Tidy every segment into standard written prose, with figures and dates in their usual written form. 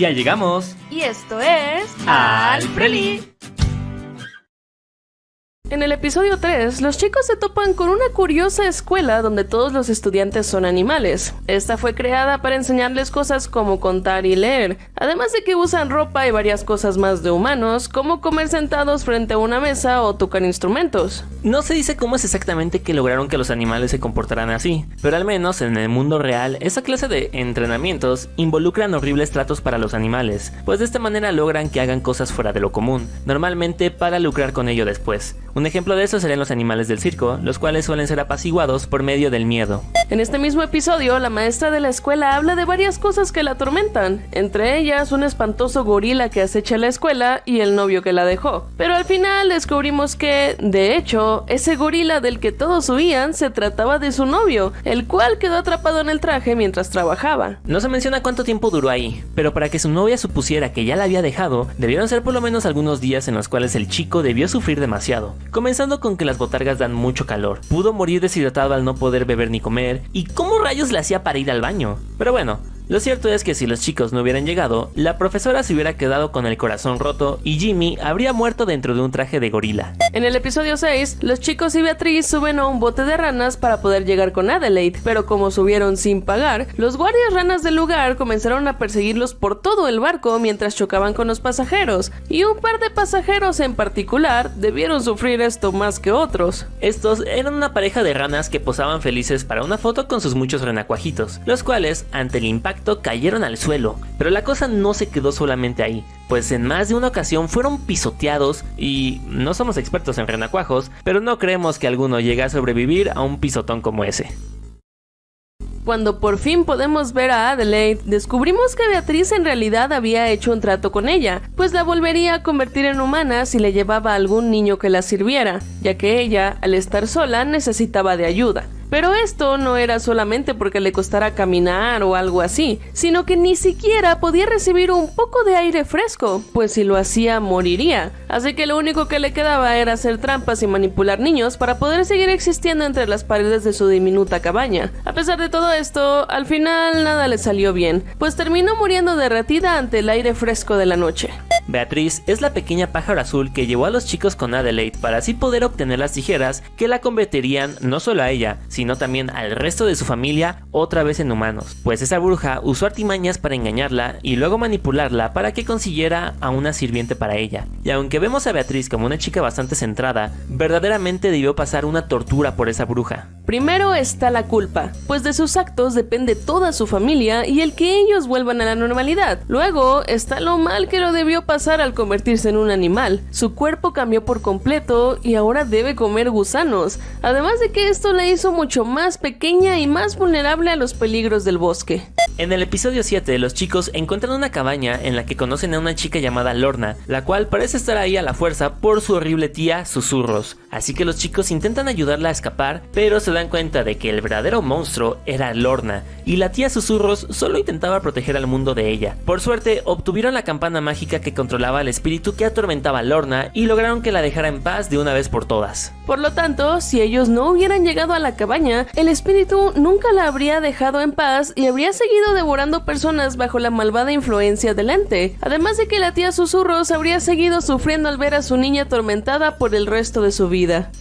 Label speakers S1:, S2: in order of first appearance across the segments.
S1: Ya llegamos.
S2: Y esto es...
S1: Al Preli.
S2: En el episodio 3, los chicos se topan con una curiosa escuela donde todos los estudiantes son animales. Esta fue creada para enseñarles cosas como contar y leer, además de que usan ropa y varias cosas más de humanos, como comer sentados frente a una mesa o tocar instrumentos.
S1: No se dice cómo es exactamente que lograron que los animales se comportaran así, pero al menos en el mundo real, esa clase de entrenamientos involucran horribles tratos para los animales, pues de esta manera logran que hagan cosas fuera de lo común, normalmente para lucrar con ello después. Un ejemplo de eso serían los animales del circo, los cuales suelen ser apaciguados por medio del miedo.
S2: En este mismo episodio, la maestra de la escuela habla de varias cosas que la atormentan, entre ellas un espantoso gorila que acecha la escuela y el novio que la dejó. Pero al final descubrimos que, de hecho, ese gorila del que todos huían se trataba de su novio, el cual quedó atrapado en el traje mientras trabajaba.
S1: No se menciona cuánto tiempo duró ahí, pero para que su novia supusiera que ya la había dejado, debieron ser por lo menos algunos días en los cuales el chico debió sufrir demasiado. Comenzando con que las botargas dan mucho calor, pudo morir deshidratado al no poder beber ni comer, y ¿cómo rayos le hacía para ir al baño? Pero bueno, lo cierto es que si los chicos no hubieran llegado, la profesora se hubiera quedado con el corazón roto y Jimmy habría muerto dentro de un traje de gorila.
S2: En el episodio 6, los chicos y Beatriz suben a un bote de ranas para poder llegar con Adelaide, pero como subieron sin pagar, los guardias ranas del lugar comenzaron a perseguirlos por todo el barco mientras chocaban con los pasajeros, y un par de pasajeros en particular debieron sufrir esto más que otros.
S1: Estos eran una pareja de ranas que posaban felices para una foto con sus muchos renacuajitos, los cuales, ante el impacto, cayeron al suelo, pero la cosa no se quedó solamente ahí, pues en más de una ocasión fueron pisoteados y no somos expertos en renacuajos, pero no creemos que alguno llegue a sobrevivir a un pisotón como ese.
S2: Cuando por fin podemos ver a Adelaide, descubrimos que Beatriz en realidad había hecho un trato con ella, pues la volvería a convertir en humana si le llevaba a algún niño que la sirviera, ya que ella, al estar sola, necesitaba de ayuda. Pero esto no era solamente porque le costara caminar o algo así, sino que ni siquiera podía recibir un poco de aire fresco, pues si lo hacía moriría. Así que lo único que le quedaba era hacer trampas y manipular niños para poder seguir existiendo entre las paredes de su diminuta cabaña. A pesar de todo esto, al final nada le salió bien, pues terminó muriendo derretida ante el aire fresco de la noche.
S1: Beatriz es la pequeña pájaro azul que llevó a los chicos con Adelaide para así poder obtener las tijeras que la convertirían no solo a ella, sino también al resto de su familia otra vez en humanos, pues esa bruja usó artimañas para engañarla y luego manipularla para que consiguiera a una sirviente para ella. Y aunque vemos a Beatriz como una chica bastante centrada, verdaderamente debió pasar una tortura por esa bruja.
S2: Primero está la culpa, pues de sus actos depende toda su familia y el que ellos vuelvan a la normalidad. Luego está lo mal que lo debió pasar al convertirse en un animal. Su cuerpo cambió por completo y ahora debe comer gusanos, además de que esto la hizo mucho más pequeña y más vulnerable a los peligros del bosque.
S1: En el episodio 7, los chicos encuentran una cabaña en la que conocen a una chica llamada Lorna, la cual parece estar ahí a la fuerza por su horrible tía Susurros. Así que los chicos intentan ayudarla a escapar, pero se dan cuenta de que el verdadero monstruo era Lorna, y la tía Susurros solo intentaba proteger al mundo de ella. Por suerte, obtuvieron la campana mágica que controlaba al espíritu que atormentaba a Lorna y lograron que la dejara en paz de una vez por todas.
S2: Por lo tanto, si ellos no hubieran llegado a la cabaña, el espíritu nunca la habría dejado en paz y habría seguido devorando personas bajo la malvada influencia del ente, además de que la tía Susurros habría seguido sufriendo al ver a su niña atormentada por el resto de su vida.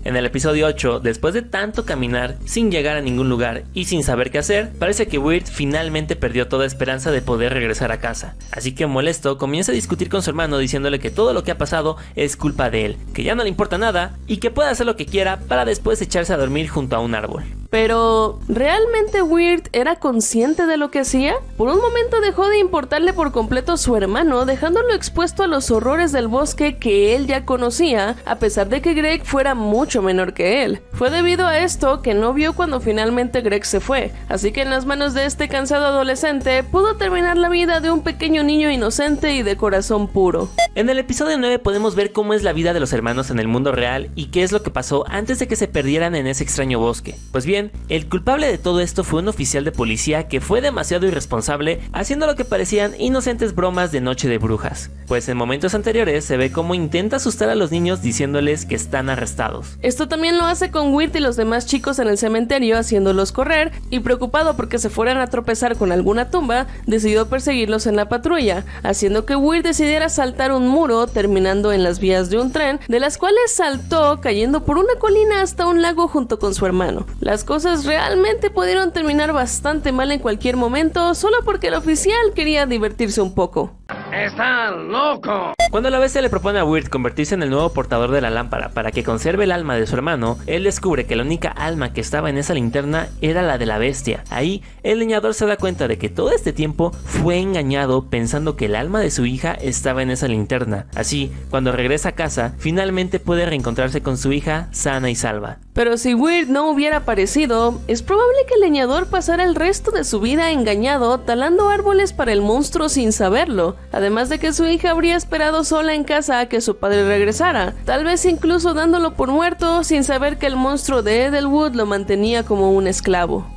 S1: En el episodio 8, después de tanto caminar sin llegar a ningún lugar y sin saber qué hacer, parece que Weird finalmente perdió toda esperanza de poder regresar a casa. Así que molesto, comienza a discutir con su hermano diciéndole que todo lo que ha pasado es culpa de él, que ya no le importa nada y que puede hacer lo que quiera para después echarse a dormir junto a un árbol.
S2: Pero, ¿realmente Weird era consciente de lo que hacía? Por un momento dejó de importarle por completo a su hermano, dejándolo expuesto a los horrores del bosque que él ya conocía, a pesar de que Greg fuera mucho menor que él. Fue debido a esto que no vio cuando finalmente Greg se fue, así que en las manos de este cansado adolescente pudo terminar la vida de un pequeño niño inocente y de corazón puro.
S1: En el episodio 9 podemos ver cómo es la vida de los hermanos en el mundo real y qué es lo que pasó antes de que se perdieran en ese extraño bosque. Pues bien, bien, el culpable de todo esto fue un oficial de policía que fue demasiado irresponsable haciendo lo que parecían inocentes bromas de noche de brujas, pues en momentos anteriores se ve cómo intenta asustar a los niños diciéndoles que están arrestados.
S2: Esto también lo hace con Weird y los demás chicos en el cementerio haciéndolos correr, y preocupado porque se fueran a tropezar con alguna tumba, decidió perseguirlos en la patrulla, haciendo que Weird decidiera saltar un muro terminando en las vías de un tren, de las cuales saltó cayendo por una colina hasta un lago junto con su hermano. Las cosas realmente pudieron terminar bastante mal en cualquier momento solo porque el oficial quería divertirse un poco.
S3: ¡Está loco!
S1: Cuando la bestia le propone a Weird convertirse en el nuevo portador de la lámpara para que conserve el alma de su hermano, él descubre que la única alma que estaba en esa linterna era la de la bestia. Ahí, el leñador se da cuenta de que todo este tiempo fue engañado pensando que el alma de su hija estaba en esa linterna. Así, cuando regresa a casa, finalmente puede reencontrarse con su hija sana y salva.
S2: Pero si Weird no hubiera aparecido, es probable que el leñador pasara el resto de su vida engañado talando árboles para el monstruo sin saberlo, además de que su hija habría esperado sola en casa a que su padre regresara, tal vez incluso dándolo por muerto sin saber que el monstruo de Edelwood lo mantenía como un esclavo.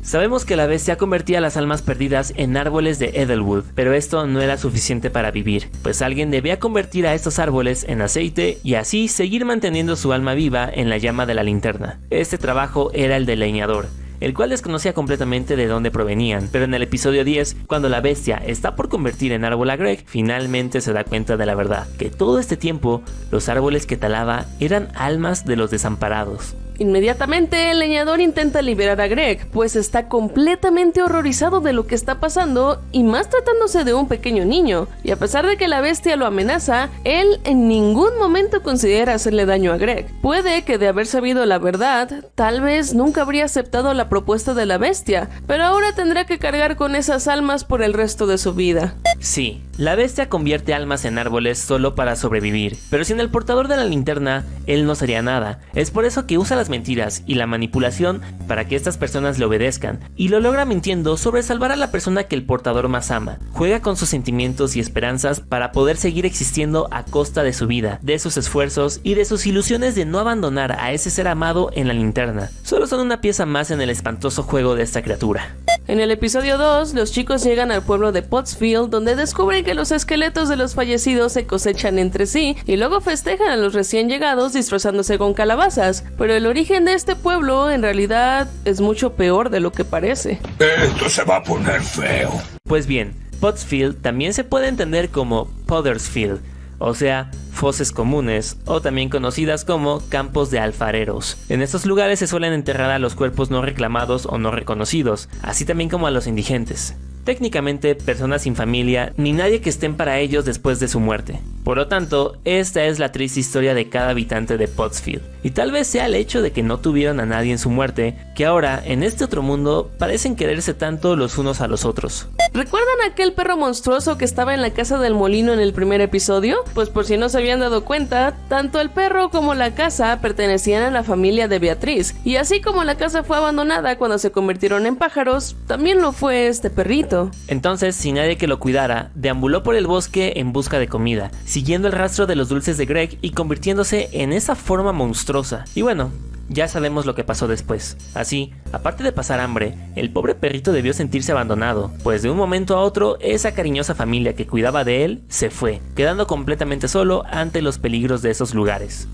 S1: Sabemos que la bestia convertía las almas perdidas en árboles de Edelwood, pero esto no era suficiente para vivir, pues alguien debía convertir a estos árboles en aceite y así seguir manteniendo su alma viva en la llama de la linterna. Este trabajo era el del leñador, el cual desconocía completamente de dónde provenían, pero en el episodio 10, cuando la bestia está por convertir en árbol a Greg, finalmente se da cuenta de la verdad, que todo este tiempo los árboles que talaba eran almas de los desamparados.
S2: Inmediatamente el leñador intenta liberar a Greg, pues está completamente horrorizado de lo que está pasando y más tratándose de un pequeño niño, y a pesar de que la bestia lo amenaza, él en ningún momento considera hacerle daño a Greg. Puede que de haber sabido la verdad, tal vez nunca habría aceptado la propuesta de la bestia, pero ahora tendrá que cargar con esas almas por el resto de su vida.
S1: Sí, la bestia convierte almas en árboles solo para sobrevivir, pero sin el portador de la linterna, él no sería nada. Es por eso que usa las mentiras y la manipulación para que estas personas le obedezcan, y lo logra mintiendo sobre salvar a la persona que el portador más ama. Juega con sus sentimientos y esperanzas para poder seguir existiendo a costa de su vida, de sus esfuerzos y de sus ilusiones de no abandonar a ese ser amado en la linterna. Solo son una pieza más en el espantoso juego de esta criatura.
S2: En el episodio 2, los chicos llegan al pueblo de Pottsfield, donde descubren que los esqueletos de los fallecidos se cosechan entre sí y luego festejan a los recién llegados disfrazándose con calabazas, pero el origen de este pueblo en realidad es mucho peor de lo que parece.
S3: Esto se va a poner feo.
S1: Pues bien, Pottsfield también se puede entender como Pottersfield, o sea, foses comunes, o también conocidas como campos de alfareros. En estos lugares se suelen enterrar a los cuerpos no reclamados o no reconocidos, así también como a los indigentes. Técnicamente, personas sin familia, ni nadie que estén para ellos después de su muerte. Por lo tanto, esta es la triste historia de cada habitante de Pottsfield. Y tal vez sea el hecho de que no tuvieron a nadie en su muerte, que ahora, en este otro mundo, parecen quererse tanto los unos a los otros.
S2: ¿Recuerdan aquel perro monstruoso que estaba en la casa del molino en el primer episodio? Pues por si no se habían dado cuenta, tanto el perro como la casa pertenecían a la familia de Beatriz, y así como la casa fue abandonada cuando se convirtieron en pájaros, también lo fue este perrito.
S1: Entonces, sin nadie que lo cuidara, deambuló por el bosque en busca de comida, siguiendo el rastro de los dulces de Greg y convirtiéndose en esa forma monstruosa. Y bueno, ya sabemos lo que pasó después. Así, aparte de pasar hambre, el pobre perrito debió sentirse abandonado, pues de un momento a otro, esa cariñosa familia que cuidaba de él se fue, quedando completamente solo ante los peligros de esos lugares.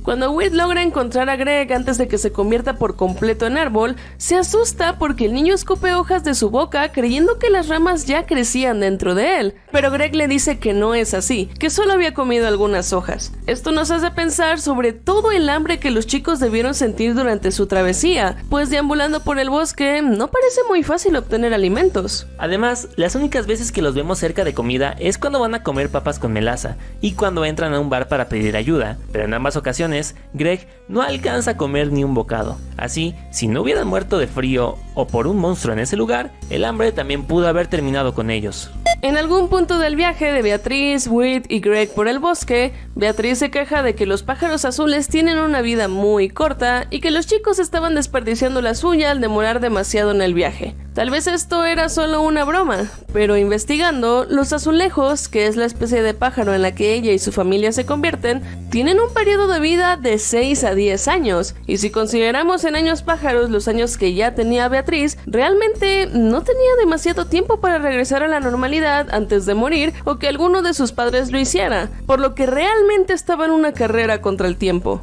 S2: Cuando Weird logra encontrar a Greg antes de que se convierta por completo en árbol, se asusta porque el niño escupe hojas de su boca creyendo que las ramas ya crecían dentro de él. Pero Greg le dice que no es así, que solo había comido algunas hojas. Esto nos hace pensar sobre todo el hambre que los chicos debieron sentir durante su travesía, pues deambulando por el bosque no parece muy fácil obtener alimentos.
S1: Además, las únicas veces que los vemos cerca de comida es cuando van a comer papas con melaza y cuando entran a un bar para pedir ayuda, pero en ambas ocasiones Greg no alcanza a comer ni un bocado. Así, si no hubieran muerto de frío o por un monstruo en ese lugar, el hambre también pudo haber terminado con ellos.
S2: En algún punto del viaje de Beatriz, Weird y Greg por el bosque, Beatriz se queja de que los pájaros azules tienen una vida muy corta y que los chicos estaban desperdiciando la suya al demorar demasiado en el viaje. Tal vez esto era solo una broma, pero investigando, los azulejos, que es la especie de pájaro en la que ella y su familia se convierten, tienen un periodo de vida de 6 a 10 años, y si consideramos en años pájaros los años que ya tenía Beatriz, realmente no tenía demasiado tiempo para regresar a la normalidad antes de morir o que alguno de sus padres lo hiciera, por lo que realmente estaba en una carrera contra el tiempo.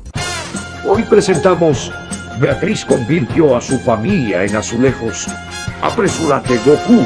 S3: Hoy presentamos: Beatriz convirtió a su familia en azulejos. ¡Apresúrate, Goku!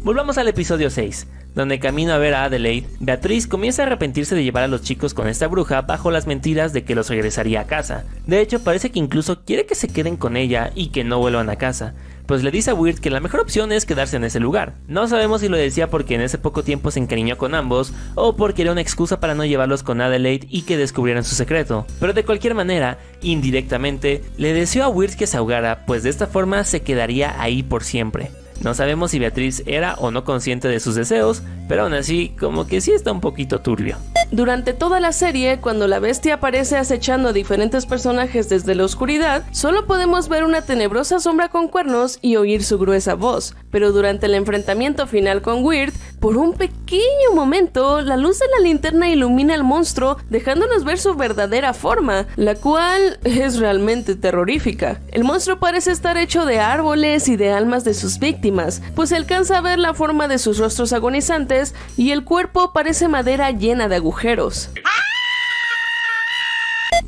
S1: Volvamos al episodio 6, donde camino a ver a Adelaide, Beatriz comienza a arrepentirse de llevar a los chicos con esta bruja bajo las mentiras de que los regresaría a casa. De hecho, parece que incluso quiere que se queden con ella y que no vuelvan a casa, pues le dice a Weird que la mejor opción es quedarse en ese lugar. No sabemos si lo decía porque en ese poco tiempo se encariñó con ambos, o porque era una excusa para no llevarlos con Adelaide y que descubrieran su secreto. Pero de cualquier manera, indirectamente, le deseó a Weird que se ahogara, pues de esta forma se quedaría ahí por siempre. No sabemos si Beatriz era o no consciente de sus deseos, pero aún así, como que sí está un poquito turbio.
S2: Durante toda la serie, cuando la bestia aparece acechando a diferentes personajes desde la oscuridad, solo podemos ver una tenebrosa sombra con cuernos y oír su gruesa voz, pero durante el enfrentamiento final con Weird, por un pequeño momento, la luz de la linterna ilumina al monstruo, dejándonos ver su verdadera forma, la cual es realmente terrorífica. El monstruo parece estar hecho de árboles y de almas de sus víctimas, pues se alcanza a ver la forma de sus rostros agonizantes y el cuerpo parece madera llena de agujeros.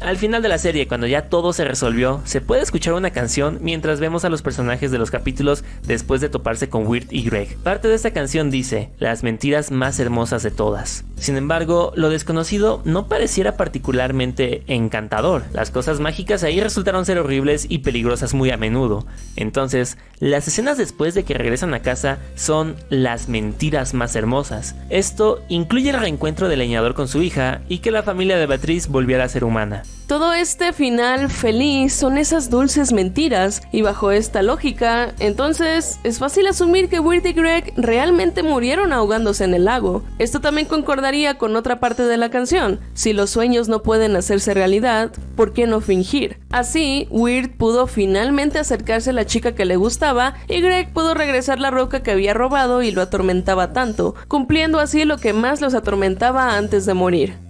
S1: Al final de la serie, cuando ya todo se resolvió, se puede escuchar una canción mientras vemos a los personajes de los capítulos después de toparse con Weird y Greg. Parte de esta canción dice: las mentiras más hermosas de todas. Sin embargo, lo desconocido no pareciera particularmente encantador. Las cosas mágicas ahí resultaron ser horribles y peligrosas muy a menudo. Entonces, las escenas después de que regresan a casa son las mentiras más hermosas. Esto incluye el reencuentro del leñador con su hija y que la familia de Beatriz volviera a ser humana.
S2: Todo este final feliz son esas dulces mentiras, y bajo esta lógica, entonces es fácil asumir que Weird y Greg realmente murieron ahogándose en el lago. Esto también concordaría con otra parte de la canción: si los sueños no pueden hacerse realidad, ¿por qué no fingir? Así, Weird pudo finalmente acercarse a la chica que le gustaba, y Greg pudo regresar la roca que había robado y lo atormentaba tanto, cumpliendo así lo que más los atormentaba antes de morir.